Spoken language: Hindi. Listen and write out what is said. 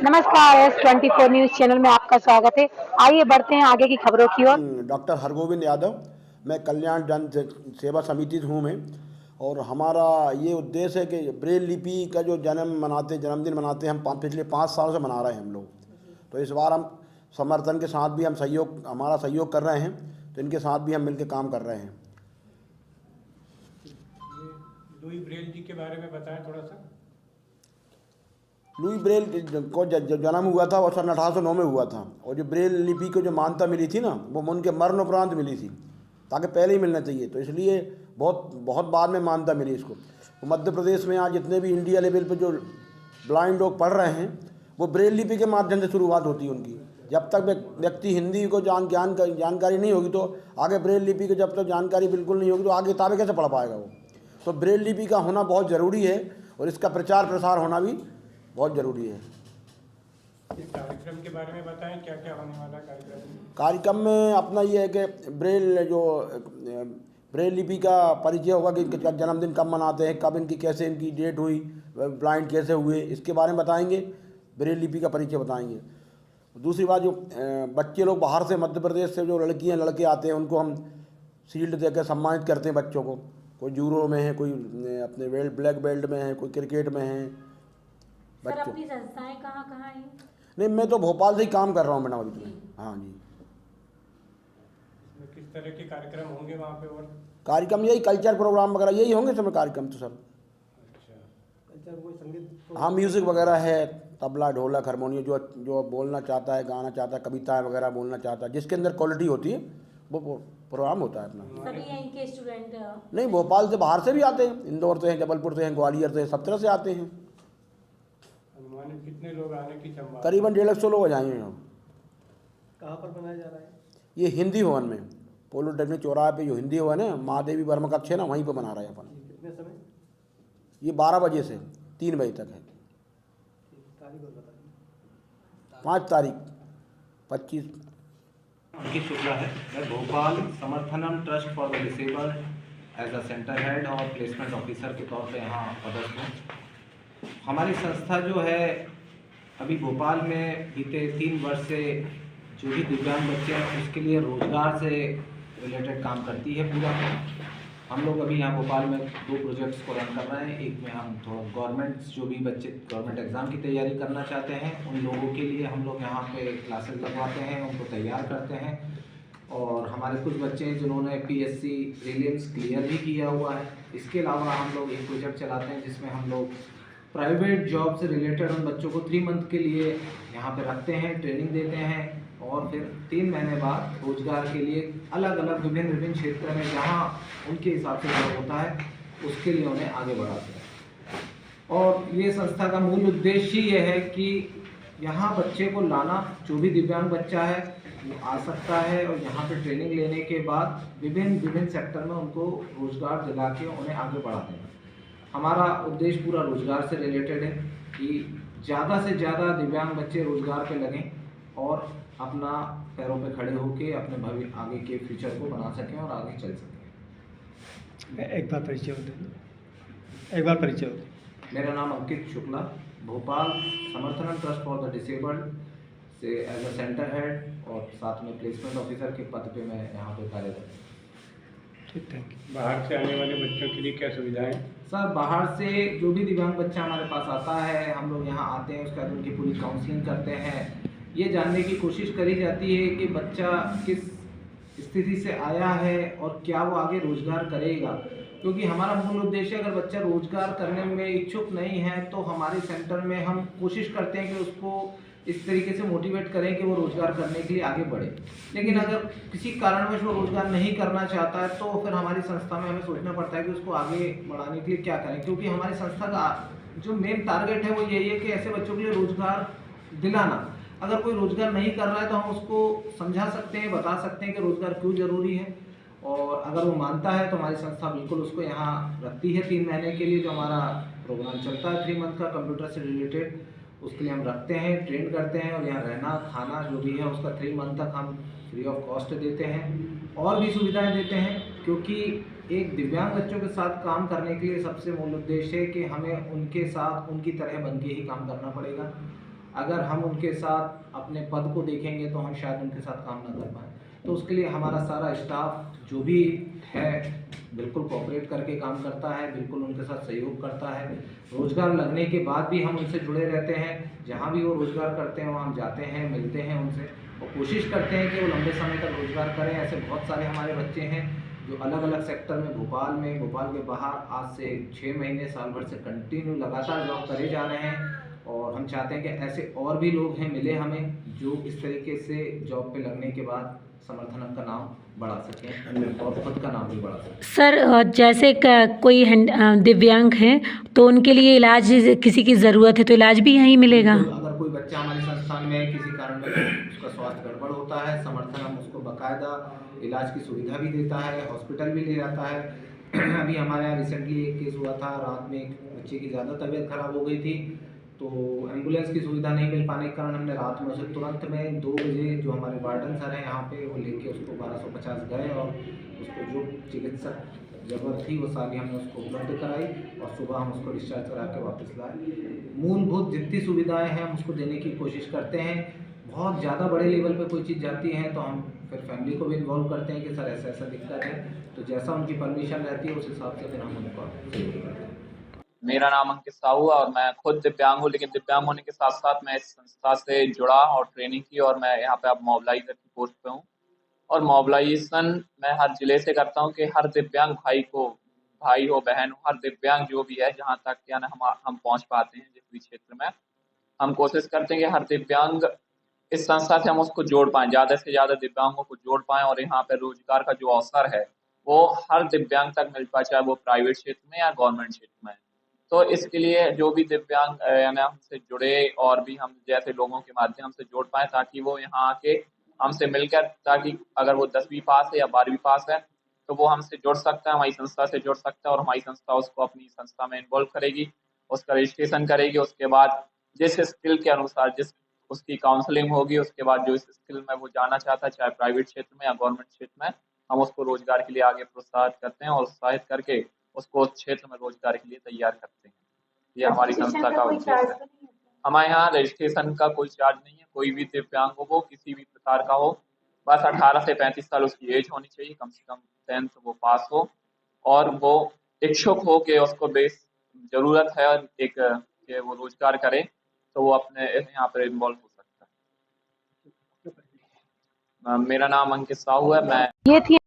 नमस्कार, S24 न्यूज़ चैनल में आपका स्वागत है। आइए बढ़ते हैं आगे की खबरों की ओर। डॉक्टर हरगोविंद यादव, मैं कल्याण जन सेवा समिति हूँ मैं, और हमारा ये उद्देश्य है कि ब्रेल लिपि का जो जन्मदिन मनाते हैं हम पिछले 5 साल से मना रहे हैं हम लोग। तो इस बार हम समर्थन के साथ भी हम हमारा सहयोग कर रहे हैं, तो इनके साथ भी हम मिलकर काम कर रहे हैं। लुई ब्रेल जी के बारे में बताएं थोड़ा सा। लुई ब्रेल को जन्म हुआ था वो सन 1809 में हुआ था, और जो ब्रेल लिपि को जो मान्यता मिली थी ना, वो उनके मरण उपरांत मिली थी, ताकि पहले ही मिलना चाहिए, तो इसलिए बहुत बाद में मान्यता मिली इसको। तो मध्य प्रदेश में आज जितने भी इंडिया लेवल पे जो ब्लाइंड लोग पढ़ रहे हैं, वो ब्रेल लिपि के माध्यम से शुरुआत होती है उनकी। जब तक व्यक्ति हिंदी को जानकारी नहीं होगी, तो आगे ब्रेल लिपि की जब तक जानकारी बिल्कुल नहीं होगी, तो आगे किताबें कैसे पढ़ पाएगा वो। तो ब्रेल लिपि का होना बहुत ज़रूरी है, और इसका प्रचार प्रसार होना भी बहुत ज़रूरी है। इस कार्यक्रम के बारे में बताएं, क्या क्या होने वाला कार्यक्रम में अपना ये है कि ब्रेल लिपि का परिचय होगा कि इनका जन्मदिन कब मनाते हैं, कब कैसे इनकी डेट हुई, ब्लाइंड कैसे हुए, इसके बारे में बताएंगे, ब्रेल लिपि का परिचय बताएंगे। दूसरी बात, जो बच्चे लोग बाहर से मध्य प्रदेश से जो लड़कियां लड़के आते हैं, उनको हम शील्ड देकर सम्मानित करते हैं बच्चों को। कोई जूडो में है, कोई अपने ब्लैक बेल्ट में है, कोई क्रिकेट में है। सर, अपनी संस्थाएं कहाँ हैं? नहीं, मैं तो भोपाल से ही काम कर रहा हूँ मैडम अभी तो। हाँ जी। किस तरह के कार्यक्रम होंगे वहाँ पे? और कार्यक्रम यही कल्चर प्रोग्राम वगैरह यही होंगे सब कार्यक्रम तो सर। अच्छा, कल्चर कोई संगीत? हाँ, म्यूज़िक वगैरह है, तबला ढोलक हारमोनियम, जो बोलना चाहता है, गाना चाहता है, कविताएं वगैरह बोलना चाहता है, जिसके अंदर क्वालिटी होती है, वो प्रोग्राम होता है अपना। सभी यहीं के स्टूडेंट? नहीं, भोपाल से बाहर से भी आते हैं, इंदौर से हैं, जबलपुर से हैं, ग्वालियर से, सब तरह से आते हैं। कितने लोग आने की संभावना? करीबन 150 लोग हो जाएंगे। कहाँ पर बनाया जा रहा है? ये हिंदी भवन में, पॉलिटेक्निक चौराहे पे जो हिंदी भवन है, महादेवी वर्मा कक्ष है ना, वहीं पे बना रहे हैं अपन। कितने समय? ये 12 बजे से 3 बजे तक है। 5 तारीख 25। अंकित शुक्ला है, मैं Bhopal Samarthanam trust for the disabled as a centre head और प्लेसमेंट ऑफिसर के तौर पे यहाँ पदस्थ हूँ। हमारी संस्था जो है अभी भोपाल में बीते 3 वर्ष से जो भी दिव्यांग बच्चे हैं उसके लिए रोजगार से रिलेटेड काम करती है पूरा। हम लोग अभी यहाँ भोपाल में 2 प्रोजेक्ट्स को रन कर रहे हैं। एक में हम थोड़ा गवर्नमेंट्स जो भी बच्चे गवर्नमेंट एग्ज़ाम की तैयारी करना चाहते हैं, उन लोगों के लिए हम लोग यहाँ पे क्लासेस लगवाते हैं, उनको तैयार करते हैं। और हमारे कुछ बच्चे हैं जिन्होंने PSC प्रीलिम्स क्लियर भी किया हुआ है। इसके अलावा हम लोग एक प्रोजेक्ट चलाते हैं जिसमें हम लोग प्राइवेट जॉब से रिलेटेड उन बच्चों को 3 मंथ के लिए यहाँ पे रखते हैं, ट्रेनिंग देते हैं, और फिर 3 महीने बाद रोजगार के लिए अलग अलग विभिन्न क्षेत्र में जहाँ उनके हिसाब से जॉब होता है उसके लिए उन्हें आगे बढ़ाते हैं। और ये संस्था का मूल उद्देश्य ये है कि यहाँ बच्चे को लाना, जो भी दिव्यांग बच्चा है वो आ सकता है, और यहाँ पे ट्रेनिंग लेने के बाद विभिन्न सेक्टर में उनको रोजगार दिला के उन्हें आगे बढ़ाते हैं। हमारा उद्देश्य पूरा रोजगार से रिलेटेड है कि ज़्यादा से ज़्यादा दिव्यांग बच्चे रोजगार पे लगें और अपना पैरों पे खड़े होके अपने आगे के फ्यूचर को बना सकें और आगे चल सकें। एक बार परिचय होते। मेरा नाम Ankit Shukla, Bhopal Samarthanam trust for the disabled से एज अ सेंटर हेड और साथ में प्लेसमेंट ऑफिसर के पद पे मैं यहाँ पे कार्यरत हूँ। ठीक, थैंक यू। बाहर से आने वाले बच्चों के लिए क्या सुविधाएं? सर, बाहर से जो भी दिव्यांग बच्चा हमारे पास आता है, हम लोग यहाँ आते हैं, उसके बाद उनकी पूरी काउंसलिंग करते हैं। ये जानने की कोशिश करी जाती है कि बच्चा किस स्थिति से आया है और क्या वो आगे रोजगार करेगा, क्योंकि हमारा मूल उद्देश्य, अगर बच्चा रोजगार करने में इच्छुक नहीं है तो हमारे सेंटर में हम कोशिश करते हैं कि उसको इस तरीके से मोटिवेट करें कि वो रोज़गार करने के लिए आगे बढ़े। लेकिन अगर किसी कारणवश वो रोज़गार नहीं करना चाहता है तो फिर हमारी संस्था में हमें सोचना पड़ता है कि उसको आगे बढ़ाने के लिए क्या करें, क्योंकि हमारी संस्था का जो मेन टारगेट है वो यही है कि ऐसे बच्चों के लिए रोज़गार दिलाना। अगर कोई रोज़गार नहीं कर रहा है तो हम उसको समझा सकते हैं, बता सकते हैं कि रोज़गार क्यों ज़रूरी है, और अगर वो मानता है तो हमारी संस्था बिल्कुल उसको यहाँ रखती है 3 महीने के लिए। जो हमारा प्रोग्राम चलता है 3 मंथ का कंप्यूटर से रिलेटेड, उसके लिए हम रखते हैं, ट्रेन करते हैं, और यहाँ रहना खाना जो भी है उसका 3 मंथ तक हम फ्री ऑफ कॉस्ट देते हैं। और भी सुविधाएं देते हैं, क्योंकि एक दिव्यांग बच्चों के साथ काम करने के लिए सबसे मूल उद्देश्य है कि हमें उनके साथ उनकी तरह बन के ही काम करना पड़ेगा। अगर हम उनके साथ अपने पद को देखेंगे तो हम शायद उनके साथ काम ना कर पाएँ। तो उसके लिए हमारा सारा स्टाफ जो भी है बिल्कुल कोऑपरेट करके काम करता है, बिल्कुल उनके साथ सहयोग करता है। रोज़गार लगने के बाद भी हम उनसे जुड़े रहते हैं, जहाँ भी वो रोज़गार करते हैं वहाँ हम जाते हैं, मिलते हैं उनसे और कोशिश करते हैं कि वो लंबे समय तक रोज़गार करें। ऐसे बहुत सारे हमारे बच्चे हैं जो अलग-अलग सेक्टर में, भोपाल के बाहर आज से 6 महीने, साल भर से कंटिन्यू लगातार जॉब करे जा रहे हैं और हम चाहते हैं कि ऐसे और भी लोग हैं मिले हमें जो इस तरीके से जॉब पे लगने के बाद समर्थनम का नाम बढ़ा सकें और खुद का नाम भी बढ़ा सकें। सर जैसे कोई दिव्यांग हैं तो उनके लिए इलाज किसी की ज़रूरत है तो इलाज भी यहीं मिलेगा? अगर कोई बच्चा हमारे संस्थान में किसी कारण उसका स्वास्थ्य गड़बड़ होता है, समर्थन हम उसको बाकायदा इलाज की सुविधा भी देता है, हॉस्पिटल भी ले जाता है। अभी हमारे यहाँ रिसेंटली एक केस हुआ था, रात में एक बच्चे की ज़्यादा तबीयत खराब हो गई थी तो एम्बुलेंस की सुविधा नहीं मिल पाने के कारण हमने रात में उसे तुरंत में 2 बजे जो हमारे वार्डन सर हैं यहाँ पे वो लेके उसको 1250 गए और उसको जो चिकित्सक ज़रूरत थी वो सारी हमने उसको उपलब्ध कराई और सुबह हम उसको डिस्चार्ज करा के वापस लाए। मूलभूत जितनी सुविधाएं हैं हम उसको देने की कोशिश करते हैं। बहुत ज़्यादा बड़े लेवल पे कोई चीज़ जाती है तो हम फिर फैमिली को भी इन्वॉल्व करते हैं कि सर ऐसा ऐसा दिक्कत है, तो जैसा उनकी परमिशन रहती है उस हिसाब से फिर हम उनको सहयोग करते हैं। मेरा नाम अंकित साहू है और मैं खुद दिव्यांग हूँ, लेकिन दिव्यांग होने के साथ साथ मैं इस संस्था से जुड़ा और ट्रेनिंग की और मैं यहाँ पे अब मोबिलाइजर की पोस्ट पे हूँ। और मोबिलाइजेशन मैं हर जिले से करता हूँ कि हर दिव्यांग भाई हो बहन हो, हर दिव्यांग जो भी है जहाँ तक यानी हम पहुँच पाते हैं जिस भी क्षेत्र में, हम कोशिश करते हैं कि हर दिव्यांग इस संस्था से हम उसको जोड़ पाएँ, ज़्यादा से ज़्यादा दिव्यांगों को जोड़ पाएँ और यहाँ पे रोजगार का जो अवसर है वो हर दिव्यांग तक मिल पाए, चाहे वो प्राइवेट क्षेत्र में या गवर्नमेंट क्षेत्र में। तो इसके लिए जो भी दिव्यांग यानी हमसे जुड़े और भी हम जैसे लोगों के माध्यम से जोड़ पाएँ ताकि वो यहाँ आके हमसे मिलकर, ताकि अगर वो 10वीं पास है या 12वीं पास है तो वो हमसे जुड़ सकता है, हमारी संस्था से जुड़ सकता है और हमारी संस्था उसको अपनी संस्था में इन्वॉल्व करेगी, उसका रजिस्ट्रेशन करेगी। उसके बाद जिस स्किल के अनुसार जिस उसकी काउंसलिंग होगी, उसके बाद जो इस स्किल में वो जाना चाहता है चाहे प्राइवेट क्षेत्र में या गवर्नमेंट क्षेत्र में, हम उसको रोजगार के लिए आगे प्रोत्साहित करते हैं और उत्साहित करके उसको उस क्षेत्र में रोजगार के लिए तैयार करते हैं। ये हमारी संस्था का उद्देश्य है। हमारे यहाँ रजिस्ट्रेशन का कोई चार्ज नहीं है, कोई भी दिव्यांग हो वो किसी भी प्रकार का हो, बस 18 से 35 साल उसकी एज होनी चाहिए, कम से कम 10th वो पास हो और वो इच्छुक हो कि उसको ज़रूरत है एक कि वो रोजगार करे तो वो अपने यहाँ पर इन्वॉल्व हो सकता है। मेरा नाम अंकित साहू है। मैं ये थी